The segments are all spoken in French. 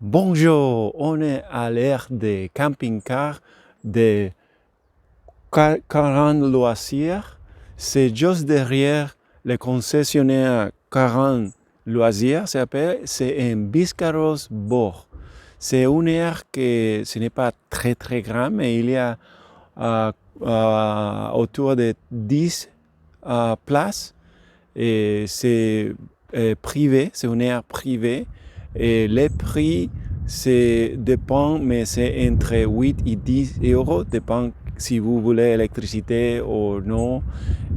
Bonjour, on est à l'aire des camping-cars de Caran Loisirs. C'est juste derrière le concessionnaire Caran Loisirs, c'est un Biscarrosse Bord. C'est une aire que ce n'est pas très grand, mais il y a autour de 10 places. Et c'est privé, c'est une aire privée. Et les prix, dépend, mais c'est entre 8 et 10 euros, dépend si vous voulez électricité ou non.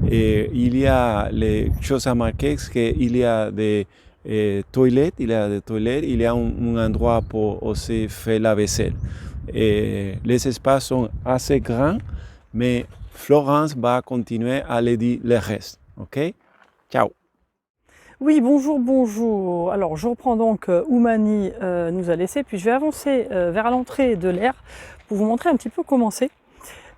Et il y a les choses à marquer, c'est qu'il y a des toilettes, il y a un endroit pour aussi faire la vaisselle. Et les espaces sont assez grands, mais Florence va continuer à les dire le reste. OK? Ciao! Oui, bonjour. Alors, je reprends donc où Mani nous a laissé, puis je vais avancer vers l'entrée de l'aire pour vous montrer un petit peu comment c'est.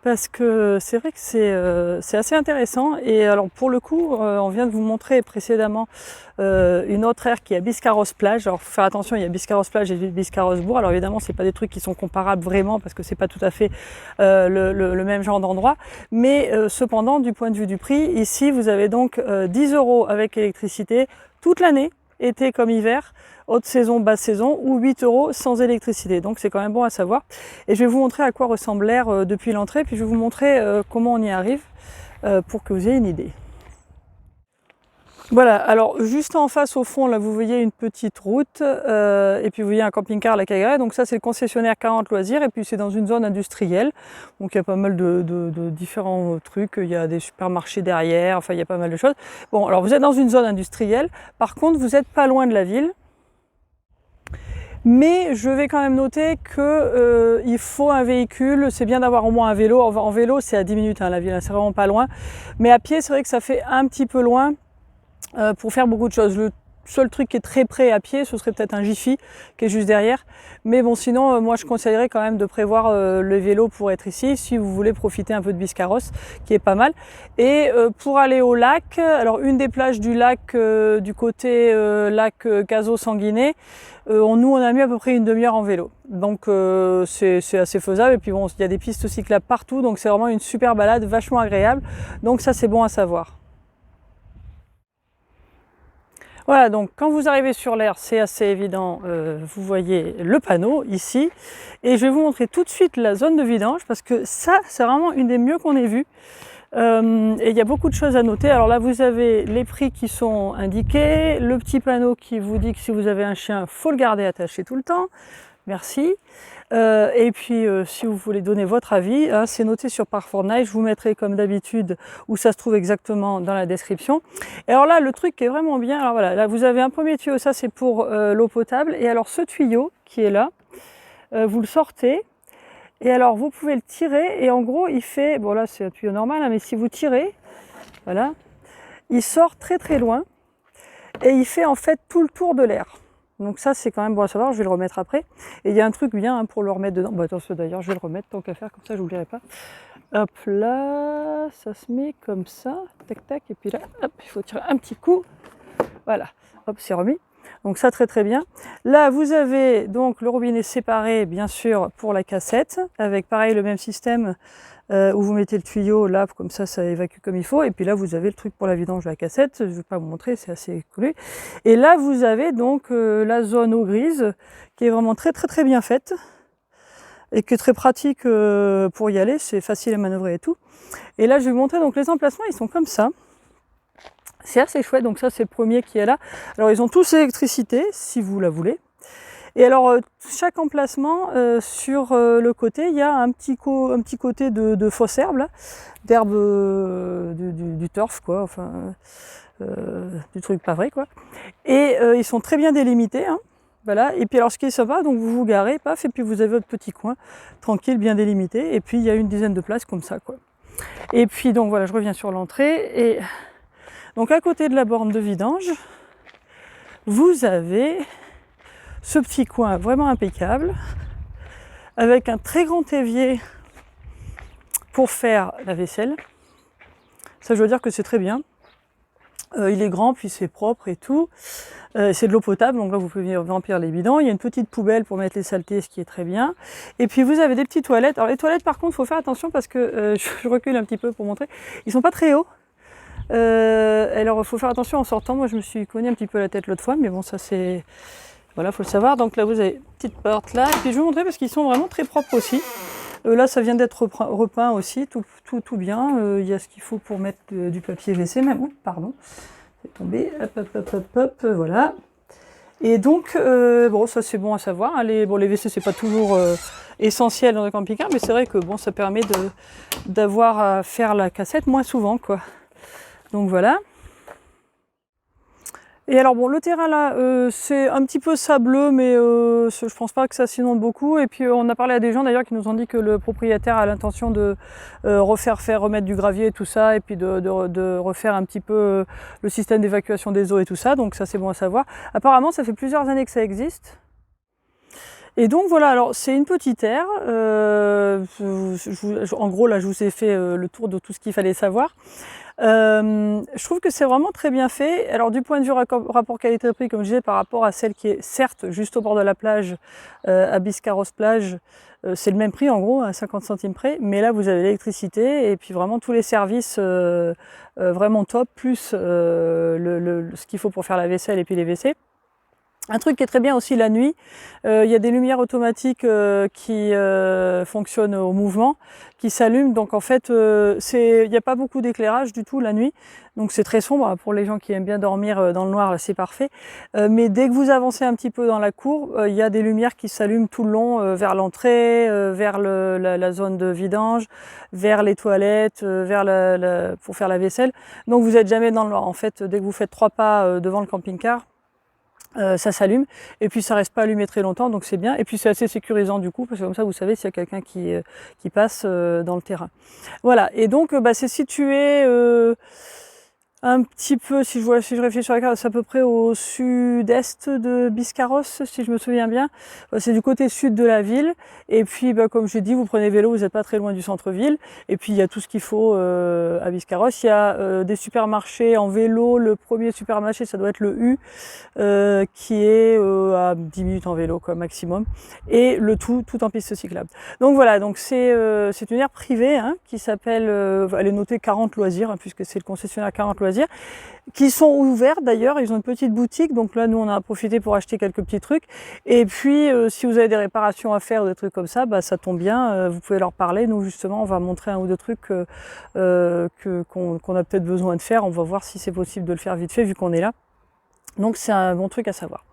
Parce que c'est vrai que c'est assez intéressant. Et alors, pour le coup, on vient de vous montrer précédemment une autre aire qui est à Biscarrosse Plage. Alors, il faut faire attention, il y a Biscarrosse Plage et Biscarrosse Bourg. Alors, évidemment, c'est pas des trucs qui sont comparables vraiment, parce que c'est pas tout à fait le même genre d'endroit. Mais cependant, du point de vue du prix, ici, vous avez donc 10 € avec électricité toute l'année, été comme hiver, haute saison, basse saison, ou 8 € sans électricité. Donc c'est quand même bon à savoir. Et je vais vous montrer à quoi ressemble l'air depuis l'entrée, puis je vais vous montrer comment on y arrive pour que vous ayez une idée. Voilà, alors juste en face au fond, là vous voyez une petite route et puis vous voyez un camping-car La Cagaret. Donc ça c'est le concessionnaire 40 Loisirs et puis c'est dans une zone industrielle. Donc il y a pas mal de différents trucs, il y a des supermarchés derrière, enfin il y a pas mal de choses. Bon, alors vous êtes dans une zone industrielle, par contre vous n'êtes pas loin de la ville. Mais je vais quand même noter que il faut un véhicule, c'est bien d'avoir au moins un vélo. En vélo c'est à 10 minutes la ville, c'est vraiment pas loin. Mais à pied c'est vrai que ça fait un petit peu loin. Pour faire beaucoup de choses. Le seul truc qui est très près à pied, ce serait peut-être un Jiffy qui est juste derrière. Mais bon, sinon, moi je conseillerais quand même de prévoir le vélo pour être ici, si vous voulez profiter un peu de Biscarrosse, qui est pas mal. Et pour aller au lac, alors une des plages du lac, du côté lac Cazaux-Sanguinet, nous on a mis à peu près une demi-heure en vélo. Donc c'est assez faisable. Et puis bon, il y a des pistes cyclables partout, donc c'est vraiment une super balade, vachement agréable. Donc ça c'est bon à savoir. Voilà, donc quand vous arrivez sur l'aire, c'est assez évident, vous voyez le panneau ici. Et je vais vous montrer tout de suite la zone de vidange, parce que ça, c'est vraiment une des mieux qu'on ait vues. Et il y a beaucoup de choses à noter. Alors là, vous avez les prix qui sont indiqués, le petit panneau qui vous dit que si vous avez un chien, il faut le garder attaché tout le temps. Merci. Et puis, si vous voulez donner votre avis, hein, c'est noté sur Park4Night. Je vous mettrai comme d'habitude où ça se trouve exactement dans la description. Et alors là, le truc qui est vraiment bien, alors voilà, là vous avez un premier tuyau, ça c'est pour l'eau potable. Et alors ce tuyau qui est là, vous le sortez. Et alors vous pouvez le tirer et en gros il fait, bon là c'est un tuyau normal, hein, mais si vous tirez, voilà, il sort très loin et il fait en fait tout le tour de l'air. Donc ça c'est quand même bon à savoir, je vais le remettre après. Et il y a un truc bien hein, pour le remettre dedans. Bah attention d'ailleurs, je vais le remettre tant qu'à faire, comme ça je n'oublierai pas. Hop là, ça se met comme ça, tac tac, et puis là, hop, il faut tirer un petit coup. Voilà, hop, c'est remis. Donc ça très bien. Là vous avez donc le robinet séparé bien sûr pour la cassette, avec pareil le même système où vous mettez le tuyau là, comme ça évacue comme il faut. Et puis là vous avez le truc pour la vidange de la cassette, je ne vais pas vous montrer, c'est assez collé. Et là vous avez donc la zone eau grise qui est vraiment très bien faite et qui est très pratique pour y aller, c'est facile à manœuvrer et tout. Et là je vais vous montrer donc les emplacements, ils sont comme ça. C'est assez chouette, donc ça c'est le premier qui est là. Alors ils ont tous l'électricité, si vous la voulez. Et alors chaque emplacement, sur le côté, il y a un petit côté de fausse herbe, d'herbe du turf, quoi, enfin du truc pas vrai, quoi. Et ils sont très bien délimités, hein. Voilà. Et puis alors ce qui est sympa, donc vous vous garez, paf, et puis vous avez votre petit coin, tranquille, bien délimité. Et puis il y a une dizaine de places comme ça, quoi. Et puis donc voilà, je reviens sur l'entrée. Et donc à côté de la borne de vidange, vous avez ce petit coin vraiment impeccable, avec un très grand évier pour faire la vaisselle. Ça je dois dire que c'est très bien. Il est grand, puis c'est propre et tout. C'est de l'eau potable, donc là vous pouvez venir remplir les bidons. Il y a une petite poubelle pour mettre les saletés, ce qui est très bien. Et puis vous avez des petites toilettes. Alors les toilettes par contre, il faut faire attention parce que je recule un petit peu pour montrer. Ils sont pas très hauts. Alors il faut faire attention en sortant. Moi je me suis cogné un petit peu la tête l'autre fois, mais bon ça c'est... Voilà, faut le savoir. Donc là vous avez une petite porte là. Et puis je vais vous montrer parce qu'ils sont vraiment très propres aussi. Là ça vient d'être repeint aussi, tout bien. Il y a ce qu'il faut pour mettre du papier WC même. Oups, pardon. C'est tombé, hop, voilà. Et donc, bon, ça c'est bon à savoir. Hein. Les WC, c'est pas toujours essentiel dans un camping-car, mais c'est vrai que bon, ça permet d'avoir à faire la cassette moins souvent, quoi. Donc voilà. Et alors bon, le terrain là, c'est un petit peu sableux, mais je pense pas que ça s'inonde beaucoup. Et puis on a parlé à des gens d'ailleurs qui nous ont dit que le propriétaire a l'intention de remettre du gravier et tout ça, et puis de refaire un petit peu le système d'évacuation des eaux et tout ça. Donc ça c'est bon à savoir. Apparemment ça fait plusieurs années que ça existe. Et donc voilà, alors c'est une petite aire. En gros là je vous ai fait le tour de tout ce qu'il fallait savoir. Je trouve que c'est vraiment très bien fait. Alors du point de vue rapport qualité-prix, comme je disais, par rapport à celle qui est certes juste au bord de la plage, à Biscarrosse plage, c'est le même prix en gros, à 50 centimes près, mais là vous avez l'électricité et puis vraiment tous les services vraiment top, plus ce qu'il faut pour faire la vaisselle et puis les WC. Un truc qui est très bien aussi la nuit, il y a des lumières automatiques qui fonctionnent au mouvement, qui s'allument. Donc en fait, il n'y a pas beaucoup d'éclairage du tout la nuit. Donc c'est très sombre. Pour les gens qui aiment bien dormir dans le noir, c'est parfait. Mais dès que vous avancez un petit peu dans la cour, il y a des lumières qui s'allument tout le long, vers l'entrée, vers la zone de vidange, vers les toilettes, pour faire la vaisselle. Donc vous n'êtes jamais dans le noir. En fait, dès que vous faites 3 pas devant le camping-car, ça s'allume et puis ça reste pas allumé très longtemps, donc c'est bien. Et puis c'est assez sécurisant du coup, parce que comme ça vous savez s'il y a quelqu'un qui passe dans le terrain. Voilà, et donc c'est situé un petit peu, si je réfléchis sur la carte, c'est à peu près au sud-est de Biscarrosse, si je me souviens bien. C'est du côté sud de la ville. Et puis, comme je l'ai dit, vous prenez vélo, vous n'êtes pas très loin du centre-ville. Et puis, il y a tout ce qu'il faut à Biscarrosse. Il y a des supermarchés en vélo. Le premier supermarché, ça doit être le U, qui est à 10 minutes en vélo, quoi, maximum. Et le tout en piste cyclable. Donc voilà, donc c'est une aire privée hein, qui s'appelle, elle est notée 40 loisirs, hein, puisque c'est le concessionnaire 40 loisirs, qui sont ouverts d'ailleurs, ils ont une petite boutique, donc là nous on a profité pour acheter quelques petits trucs, et puis si vous avez des réparations à faire, des trucs comme ça, ça tombe bien, vous pouvez leur parler, nous justement on va montrer un ou deux trucs qu'on a peut-être besoin de faire, on va voir si c'est possible de le faire vite fait vu qu'on est là, donc c'est un bon truc à savoir.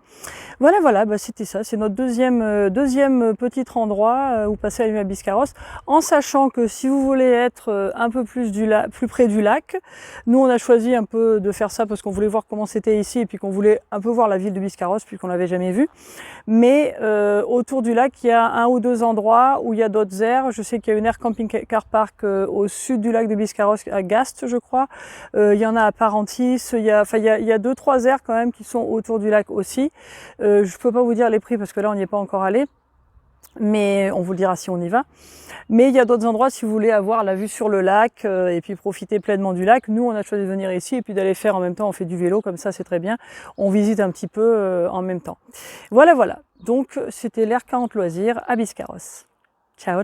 Voilà, c'était ça, c'est notre deuxième petit endroit où passer la nuit à Biscarrosse, en sachant que si vous voulez être un peu plus près du lac, nous on a choisi un peu de faire ça parce qu'on voulait voir comment c'était ici et puis qu'on voulait un peu voir la ville de Biscarrosse puisqu'on l'avait jamais vue. Mais autour du lac, il y a un ou deux endroits où il y a d'autres aires. Je sais qu'il y a une aire camping car park au sud du lac de Biscarrosse, à Gast, je crois. Il y en a à Parentis. Il y a 2-3 aires quand même qui sont autour du lac aussi. Je peux pas vous dire les prix parce que là on n'y est pas encore allé, mais on vous le dira si on y va. Mais il y a d'autres endroits si vous voulez avoir la vue sur le lac et puis profiter pleinement du lac. Nous on a choisi de venir ici et puis d'aller faire en même temps, on fait du vélo comme ça c'est très bien. On visite un petit peu en même temps. Voilà. Donc c'était l'air 40 loisirs à Biscarrosse. Ciao.